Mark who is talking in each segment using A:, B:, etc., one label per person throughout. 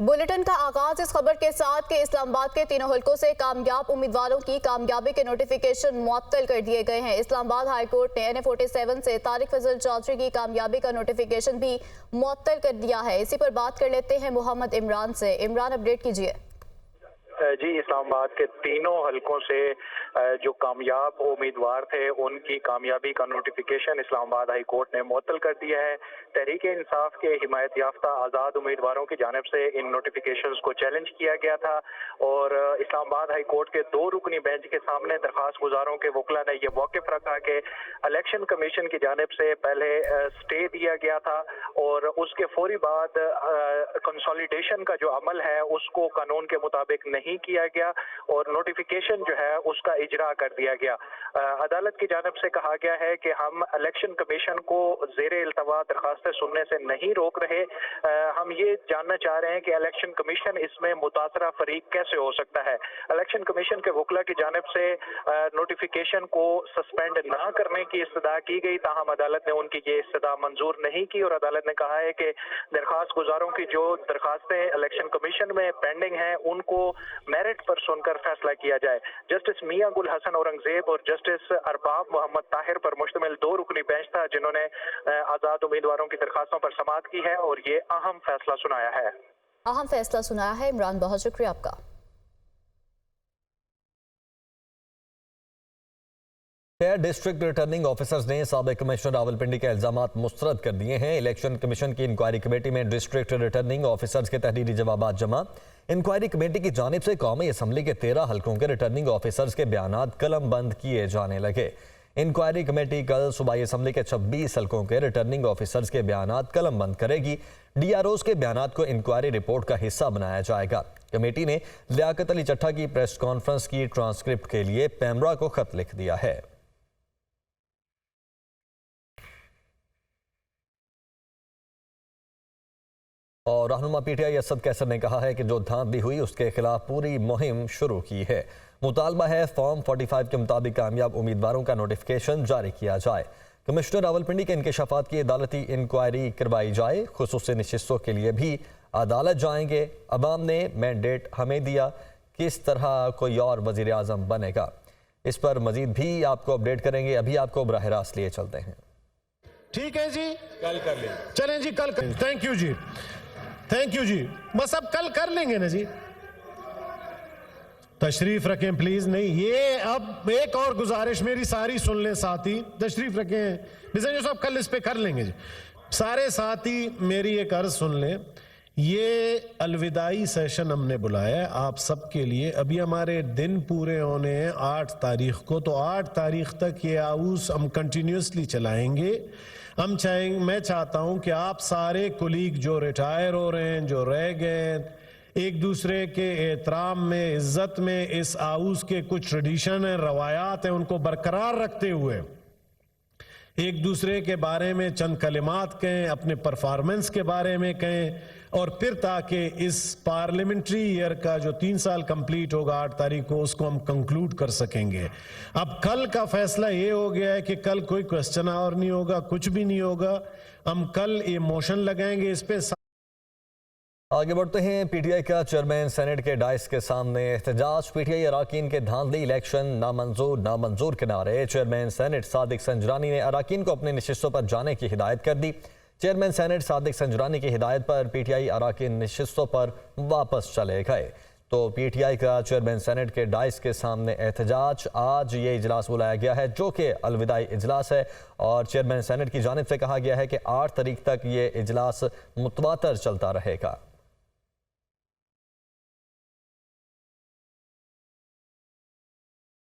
A: Bulletin का आगाज इस खबर के साथ कि इस्लामाबाद के तीनों हलकों से कामयाब उम्मीदवारों की कामयाबी के नोटिफिकेशन मुअत्तल कर दिए गए हैं। इस्लामाबाद हाई कोर्ट ने NA47 से तारिक फजल चौधरी की कामयाबी का नोटिफिकेशन भी मुअत्तल कर दिया है। इसी पर बात कर लेते हैं मोहम्मद इमरान से। इमरान, अपडेट कीजिए।
B: जी, इस्लामाबाद के तीनों हलकों से जो कामयाब उम्मीदवार थे उनकी कामयाबी का नोटिफिकेशन इस्लामाबाद हाई कोर्ट ने मुअत्तल कर दिया है। तहरीक इंसाफ के हिमायत याफ्ता आज़ाद उम्मीदवारों की जानिब से इन नोटिफिकेशंस को चैलेंज किया गया था और इस्लामाबाद हाई कोर्ट के 2 रुकनी बेंच के सामने दरख्वास्त गुजारों के वकला ने यह मौक़िफ़ रखा कि इलेक्शन कमीशन की जानिब से पहले स्टे दिया गया था और उसके फौरी बाद कंसोलिडेशन का जो अमल है उसको कानून के मुताबिक नहीं किया गया और नोटिफिकेशन जो है उसका इजरा कर दिया गया। अदालत की जानिब से कहा गया है कि हम इलेक्शन कमीशन को ज़ेरे इल्तवा दरखास्तें सुनने से नहीं रोक रहे। हम ये जानना चाह रहे हैं कि इलेक्शन कमीशन इसमें मुतासरा फरीक कैसे हो सकता है। इलेक्शन कमीशन के वकला की जानिब से नोटिफिकेशन को सस्पेंड ना करने की इस्तदा की गई, ताहम अदालत ने उनकी ये इस्तदा मंजूर नहीं की और अदालत ने कहा है कि दरखास्त गुजारों की जो दरखास्तें इलेक्शन कमीशन में पेंडिंग हैं उनको मेरिट पर सुनकर फैसला किया जाए। जस्टिस मियां गुल हसन औरंगजेब और जस्टिस अरबाब मोहम्मद ताहिर पर मुश्तमिल 2 रुकनी बेंच था जिन्होंने आज़ाद उम्मीदवारों की दरखास्तों पर समाअत की है और ये अहम फैसला सुनाया है।
A: अहम फैसला सुनाया है। इमरान, बहुत शुक्रिया आपका।
C: डिस्ट्रिक्ट रिटर्निंग ऑफिसर्स ने साबिक कमिश्नर रावलपिंडी के इल्जामात मुस्तरद कर दिए हैं। इलेक्शन कमीशन की इंक्वायरी कमेटी में डिस्ट्रिक्ट रिटर्निंग ऑफिसर्स के तहरीरी जवाबात जमा। इंक्वायरी कमेटी की जानिब से कौमी असम्बली के 13 हलकों के रिटर्निंग ऑफिसर्स के बयानात कलम बंद किए जाने लगे। इंक्वायरी कमेटी कल सूबाई असम्बली के 26 हलकों के रिटर्निंग ऑफिसर्स के बयानात कलम बंद करेगी। DROs के बयानात को इंक्वायरी रिपोर्ट का हिस्सा बनाया जाएगा। कमेटी ने लियाकत अली चट्ठा की प्रेस कॉन्फ्रेंस की ट्रांसक्रिप्ट के लिए पैमरा को खत लिख दिया है। और रहनुमा PTI असद कैसर ने कहा है कि जो धांधली हुई उसके खिलाफ पूरी मुहिम शुरू की है। मुतालबा है फॉर्म 45 के मुताबिक कामयाब उम्मीदवारों का नोटिफिकेशन जारी किया जाए। कमिश्नर रावलपिंडी के इंकशाफात की अदालती इंक्वायरी करवाई जाए। खुसूसी नशिस्तों के लिए भी अदालत जाएंगे। अवाम ने मैंडेट हमें दिया, किस तरह कोई और वजीर आज़म बनेगा, इस पर मजीद भी आपको अपडेट करेंगे। अभी आपको बराह रास्त लिए चलते हैं।
D: ठीक है जी, कल कर लेंगे। चलें जी, कल कर। थैंक यू जी, थैंक यू जी। बस अब कल कर लेंगे ना जी। तशरीफ रखें प्लीज। नहीं, ये अब एक और गुजारिश मेरी सारी सुन लें साथी, तशरीफ रखें। मिजान साहब कल इस पे कर लेंगे जी। सारे साथी मेरी एक अर्ज सुन लें। ये अलविदाई सेशन हमने बुलाया है आप सबके लिए। अभी हमारे दिन पूरे होने हैं 8 तारीख को, तो 8 तारीख तक ये हाउस हम कंटिन्यूसली चलाएंगे। मैं चाहता हूं कि आप सारे कुलीग जो रिटायर हो रहे हैं, जो रह गए, एक दूसरे के एहतराम में, इज्जत में, इस हाउस के कुछ ट्रेडिशन है, रवायात हैं, उनको बरकरार रखते हुए एक दूसरे के बारे में चंद कलिमात कहें, अपने परफॉर्मेंस के बारे में कहें, और फिर ताकि इस पार्लियामेंट्री ईयर का जो 3 साल कंप्लीट होगा 8 तारीख को, उसको हम कंक्लूड कर सकेंगे। अब कल का फैसला ये हो गया है कि कल कोई क्वेश्चन आवर नहीं होगा, कुछ भी नहीं होगा। हम कल ये मोशन लगाएंगे इस पे।
C: आगे बढ़ते हैं। PTI का चेयरमैन सेनेट के डाइस के सामने एहतजाज। PTI अराकीन के धांधली इलेक्शन नामंजूर के नारे। चेयरमैन सेनेट सादिक संजरानी ने अराकीन को अपनी नशिस्तों पर जाने की हिदायत कर दी। चेयरमैन सेनेट सादिक संजरानी की हिदायत पर PTI अराकीन नशिस्तों पर वापस चले गए। तो PTI का चेयरमैन सेनेट के डाइस के सामने एहतजाज। आज ये इजलास बुलाया गया है जो कि अलविदाई इजलास है और चेयरमैन सेनेट की जानिब से कहा गया है कि 8 तारीख तक ये इजलास मुतवातर चलता रहेगा।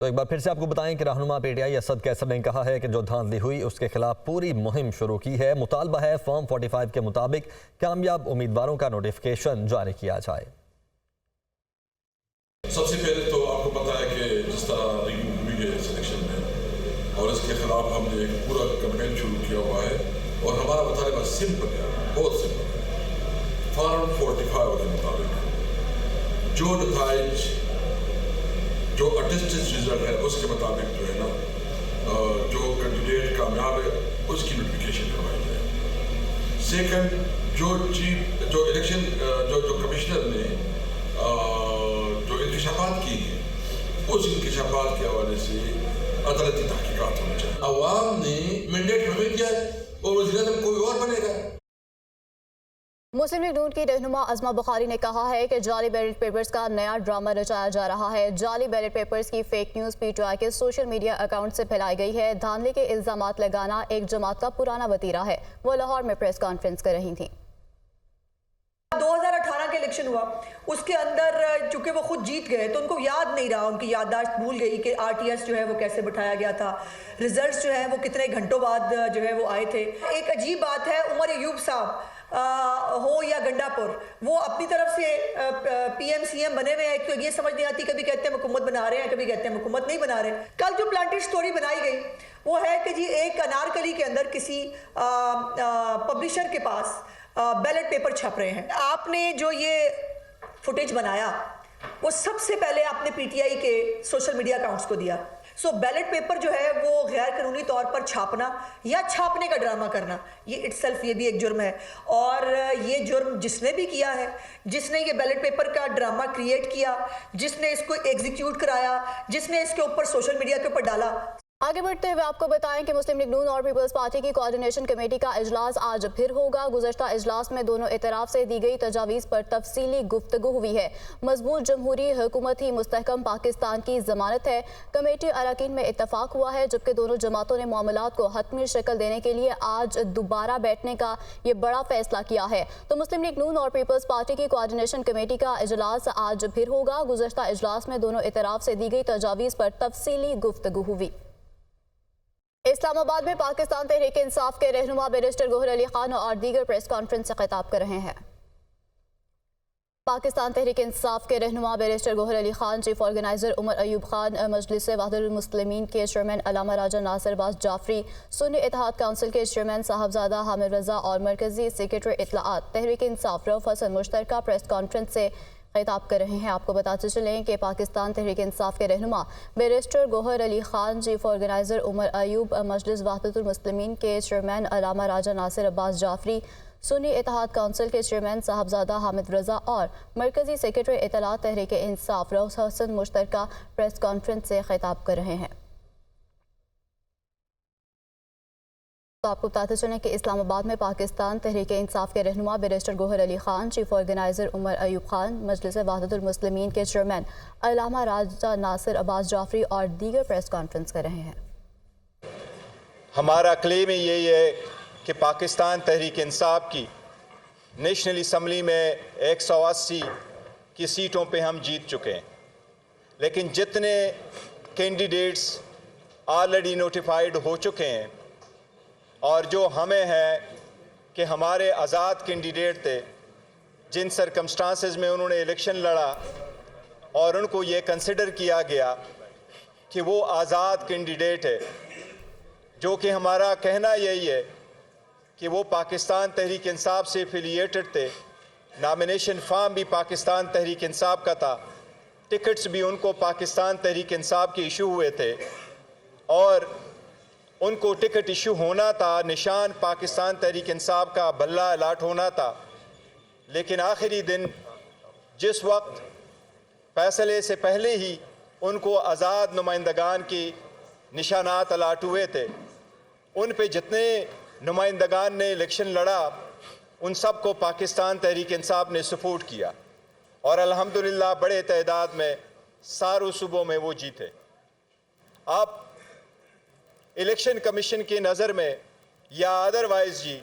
C: तो एक बार फिर से आपको बताएं कि रहनुमा PTI असद कैसर ने कहा है कि जो धांधली हुई उसके खिलाफ पूरी मुहिम शुरू की है। मुतालबा है फॉर्म 45 के मुताबिक कामयाब उम्मीदवारों का नोटिफिकेशन जारी किया जाए।
E: सबसे पहले तो आपको पता है कि जिस तरह रिगिंग हुई है सिलेक्शन में और इसके खिलाफ हमने एक पूरा कैंपेन शुरू किया हुआ है और हमारा मुतालबा सिंपल है, बहुत सिंपल है। फॉर्म 45 के मुताबिक जो नताइज, जो अटेस्टेड रिजल्ट है उसके मुताबिक जो है ना जो कैंडिडेट कामयाब है उसकी नोटिफिकेशन करवाई जाए। सेकंड, जो इलेक्शन जो कमिश्नर ने उस इंकशाफात के हवाले से अदालती तहकीकात होनी चाहिए। अवाम ने मैंडेट हमें दिया है और वज़ीर-ए-आज़म कोई और बनेगा।
A: मुस्लिम लीग नून की रहनुमा अज़मा बुखारी ने कहा है कि जाली बैलेट पेपर्स का नया ड्रामा रचाया जा रहा है। जाली बैलेट पेपर्स की फेक न्यूज़ PTI के सोशल मीडिया अकाउंट से फैलाई गई है। धांधली के इल्ज़ामात लगाना एक जमात का पुराना वतीरा है। वो लाहौर में प्रेस कॉन्फ्रेंस कर रही थी।
F: 2018 का इलेक्शन हुआ, उसके अंदर चूंकि वो खुद जीत गए तो उनको याद नहीं रहा, उनकी याददाश्त भूल गई कि RTS जो है वो कैसे बिठाया गया था, रिजल्ट्स जो है वो कितने घंटों बाद जो है वो आए थे। एक अजीब बात है, उमर अयूब साहब हो या गंडापुर, वो अपनी तरफ से PM CM बने हुए हैं कि ये समझ नहीं आती, कभी कहते हैं हुकूमत बना रहे हैं, कभी कहते हैं हुकूमत नहीं बना रहे। कल जो प्लांटेड स्टोरी बनाई गई वो है कि जी एक अनारकली के अंदर किसी पब्लिशर के पास बैलेट पेपर छप रहे हैं। आपने जो ये फुटेज बनाया वो सबसे पहले आपने PTI के सोशल मीडिया अकाउंट्स को दिया। सो बैलेट पेपर जो है वो गैर कानूनी तौर पर छापना या छापने का ड्रामा करना, ये इटसेल्फ ये भी एक जुर्म है। और ये जुर्म जिसने भी किया है, जिसने ये बैलेट पेपर का ड्रामा क्रिएट किया, जिसने इसको एग्जीक्यूट कराया, जिसने इसके ऊपर सोशल मीडिया के ऊपर डाला।
A: आगे बढ़ते हुए आपको बताएं कि मुस्लिम लीग नून और पीपल्स पार्टी की कोऑर्डिनेशन कमेटी का इजलास आज फिर होगा। गुज़श्ता इजलास में दोनों इतराफ से दी गई तजावीज़ पर तफसीली गुफ्तगू हुई है। मजबूत जमहूरी हुकूमत ही मुस्तहकम पाकिस्तान की ज़मानत है। कमेटी अरकान में इत्तफाक हुआ है, जबकि दोनों जमातों ने मामलात को हतमी शक्ल देने के लिए आज दोबारा बैठने का ये बड़ा फैसला किया है। तो मुस्लिम लीग नून और पीपल्स पार्टी की कोऑर्डिनेशन कमेटी का इजलास आज फिर होगा। गुज़श्ता इजलास में दोनों इतराफ से दी गई तजावीज़ पर तफसीली गुफ्तगू हुई। इस्लामाबाद में पाकिस्तान तहरीक इंसाफ के रहनुमा बैरिस्टर गोहर अली खान और दीगर प्रेस कॉन्फ्रेंस से खिताब कर रहे हैं। पाकिस्तान तहरीक इंसाफ के रहनुमा barrister Gohar Ali Khan, chief organiser Umar Ayub Khan, Majlis Wahdatul Muslimeen के चेयरमैन अल्लामा राजा नासिर अब्बास जाफरी, सुन्नी इत्तेहाद काउंसिल के चेयरमैन साहबजादा हामिद रजा और मरकजी सेक्रेटरी इत्तलाआत तहरीक इंसाफ रऊफ हसन मुश्तरका प्रेस कॉन्फ्रेंस से खिताब कर रहे हैं। आपको बताते चलें कि पाकिस्तान तहरीक इंसाफ के रहनुमा barrister Gohar Ali Khan, chief organiser Umar Ayub, Majlis Wahdatul Muslimeen के चेयरमैन अल्लामा राजा नासिर अब्बास जाफरी, सुन्नी इत्तेहाद काउंसिल के चेयरमैन साहबजादा हामिद रजा और मरकजी सेक्रेटरी इत्तलाआत तहरीक इंसाफ रऊफ हसन मुश्तरका प्रेस कॉन्फ्रेंस से खिताब कर रहे हैं। तो आपको बताते चलें कि इस्लामाबाद में पाकिस्तान तहरीक इंसाफ के रहनुमा barrister Gohar Ali Khan, chief organiser Umar Ayub Khan, Majlis Wahdatul Muslimeen के चेयरमैन अल्लामा राजा नासिर अब्बास जाफरी और दीगर प्रेस कॉन्फ्रेंस कर रहे हैं।
G: हमारा क्लेम यही है कि पाकिस्तान तहरीक इंसाफ की नेशनल असम्बली में 180 की सीटों पे हम जीत चुके हैं, लेकिन जितने कैंडिडेट्स ऑलरेडी नोटिफाइड हो चुके हैं और जो हमें है कि हमारे आज़ाद कैंडिडेट थे, जिन सरकमस्टांसेस में उन्होंने इलेक्शन लड़ा और उनको ये कंसिडर किया गया कि वो आज़ाद कैंडिडेट है, जो कि हमारा कहना यही है कि वो पाकिस्तान तहरीक इंसाफ से एफिलिएटेड थे, नॉमिनेशन फॉर्म भी पाकिस्तान तहरीक इंसाफ का था, टिकट्स भी उनको पाकिस्तान तहरीक इंसाफ के इशू हुए थे और उनको टिकट इशू होना था, निशान पाकिस्तान तहरीक इंसाफ का बल्ला अलाट होना था। लेकिन आखिरी दिन जिस वक्त फैसले से पहले ही उनको आज़ाद नुमाइंदगान की निशानात अलाट हुए थे, उन पे जितने नुमाइंदगान ने इलेक्शन लड़ा उन सब को पाकिस्तान तहरीक इंसाफ ने सपोर्ट किया और अल्हम्दुलिल्लाह बड़े तादाद में सारों सूबों में वो जीते। अब इलेक्शन कमीशन की नज़र में या अदरवाइज जी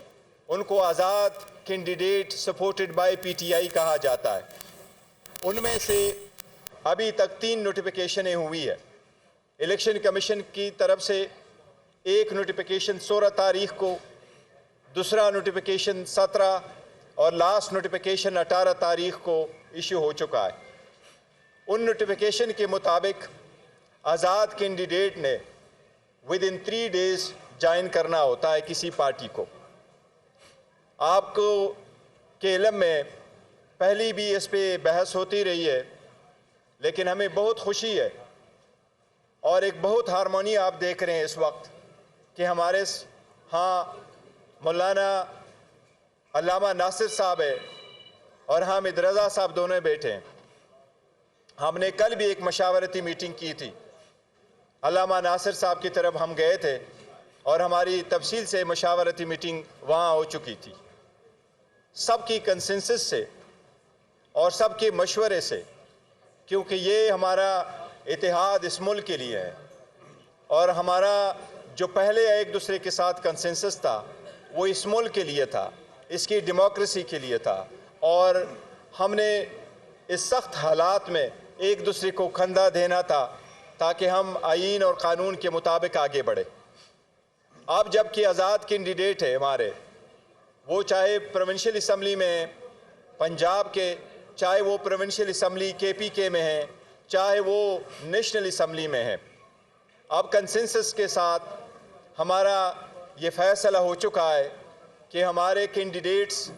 G: उनको आज़ाद कैंडिडेट सपोर्टेड बाय PTI कहा जाता है। उनमें से अभी तक 3 नोटिफिकेशनें हुई है। इलेक्शन कमीशन की तरफ से एक नोटिफिकेशन 16 तारीख को, दूसरा नोटिफिकेशन 17 और लास्ट नोटिफिकेशन 18 तारीख को इशू हो चुका है। उन नोटिफिकेशन के मुताबिक आज़ाद कैंडिडेट ने विद इन 3 डेज़ ज्वाइन करना होता है किसी पार्टी को। आपको के इल्म में पहली भी इस पे बहस होती रही है, लेकिन हमें बहुत खुशी है और एक बहुत हारमोनी आप देख रहे हैं इस वक्त कि हमारे मौलाना अल्लामा नासिर साहब है और हामिद रज़ा साहब दोनों बैठे हैं। हमने कल भी एक मशावरती मीटिंग की थी, अल्लामा नासिर साहब की तरफ हम गए थे और हमारी तफसील से मशावरती मीटिंग वहाँ हो चुकी थी। सबकी कंसेंसस से और सबके मशवरे से, क्योंकि ये हमारा इतिहाद इस मुल्क के लिए है और हमारा जो पहले एक दूसरे के साथ कंसेंसस था वो इस मुल्क के लिए था, इसकी डेमोक्रेसी के लिए था और हमने इस सख्त हालात में एक दूसरे को कंधा देना था ताकि हम आईन और कानून के मुताबिक आगे बढ़े। अब जबकि आज़ाद कैंडिडेट है हमारे, वो चाहे प्रोविंशियल असम्बली में है पंजाब के, चाहे वो प्रोविंशियल असम्बली KPK में है, चाहे वो नेशनल असम्बली में है, अब कंसेंसस के साथ हमारा ये फैसला हो चुका है कि हमारे कैंडिडेट्स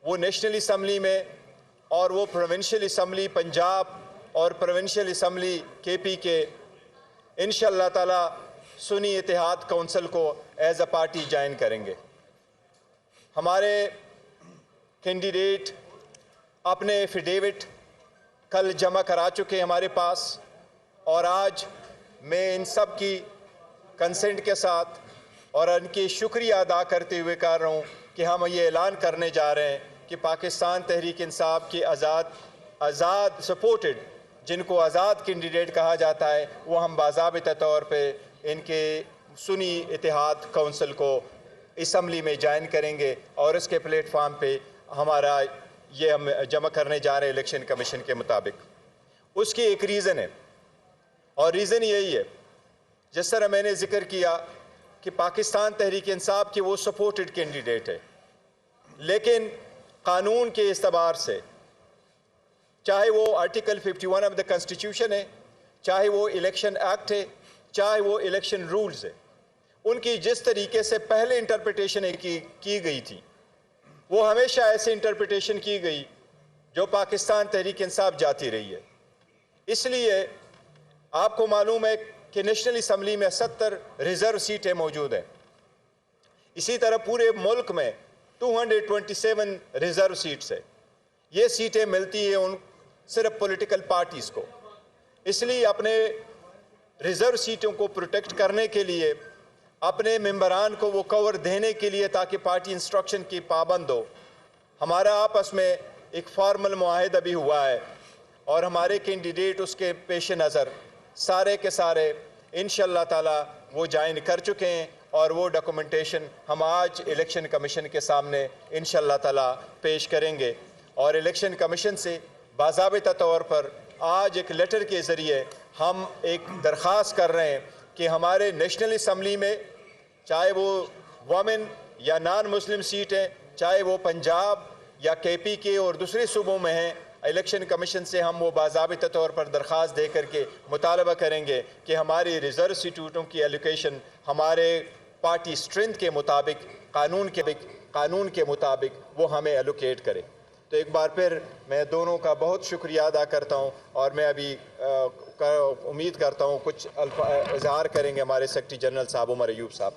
G: वो नेशनल असम्बली में और वो प्रोविंशियल असम्बली पंजाब और प्रोविंशियल असम्बली KPK इंशाअल्लाह ताला सुन्नी इत्तेहाद काउंसिल को एज अ पार्टी ज्वाइन करेंगे। हमारे कैंडिडेट अपने एफिडेविट कल जमा करा चुके हैं हमारे पास और आज मैं इन सब की कंसेंट के साथ और उनकी शुक्रिया अदा करते हुए कह रहा हूँ कि हम ये ऐलान करने जा रहे हैं कि पाकिस्तान तहरीक इंसाफ की आज़ाद सपोर्टेड, जिनको आज़ाद कैंडिडेट कहा जाता है, वो हम बाज़ाबिता तौर पे इनके सुन्नी इत्तेहाद काउंसिल को असम्बली में ज्वाइन करेंगे और इसके प्लेटफार्म पे हमारा ये हम जमा करने जा रहे हैं इलेक्शन कमीशन के मुताबिक। उसकी एक रीज़न है और रीज़न यही है, जिस तरह मैंने ज़िक्र किया कि पाकिस्तान तहरीक इंसाफ की वो सपोर्टेड कैंडिडेट है, लेकिन कानून के इस्तबार से, चाहे वो आर्टिकल 51 ऑफ द कॉन्स्टिट्यूशन है, चाहे वो इलेक्शन एक्ट है, चाहे वो इलेक्शन रूल्स है, उनकी जिस तरीके से पहले इंटरप्रिटेशन की गई थी वो हमेशा ऐसे इंटरप्रिटेशन की गई जो पाकिस्तान तहरीक इंसाफ जाती रही है। इसलिए आपको मालूम है कि नेशनल असम्बली में 70 रिज़र्व सीटें मौजूद हैं। इसी तरह पूरे मुल्क में 227 रिज़र्व सीट्स है। ये सीटें मिलती हैं उन सिर्फ पॉलिटिकल पार्टीज़ को। इसलिए अपने रिज़र्व सीटों को प्रोटेक्ट करने के लिए, अपने मेंबरान को वो कवर देने के लिए ताकि पार्टी इंस्ट्रक्शन की पाबंद हो, हमारा आपस में एक फॉर्मल मुआहिदा भी हुआ है और हमारे कैंडिडेट उसके पेश नज़र सारे के सारे इंशाअल्लाह ताला वो ज्वाइन कर चुके हैं और वो डॉक्यूमेंटेशन हम आज इलेक्शन कमीशन के सामने इंशाअल्लाह ताला पेश करेंगे और इलेक्शन कमीशन से बाज़ाबिता तौर पर आज एक लेटर के ज़रिए हम एक दरख्वास्त कर रहे हैं कि हमारे नेशनल असम्बली में, चाहे वो वमेन या नॉन मुस्लिम सीट है, चाहे वो पंजाब या KPK और दूसरे सूबों में हैं, इलेक्शन कमीशन से हम वो बाज़ाबिता तौर पर दरख्वास्त दे करके मुतालबा करेंगे कि हमारी रिज़र्व सीटों की एलोकेशन हमारे पार्टी स्ट्रेंथ के मुताबिक, कानून के मुताबिक वो हमें एलोकेट करे। तो एक बार फिर मैं दोनों का बहुत शुक्रिया अदा करता हूँ और मैं अभी उम्मीद करता हूँ कुछ इज़हार करेंगे हमारे सेक्रेटरी जनरल साहब उमर अयूब साहब।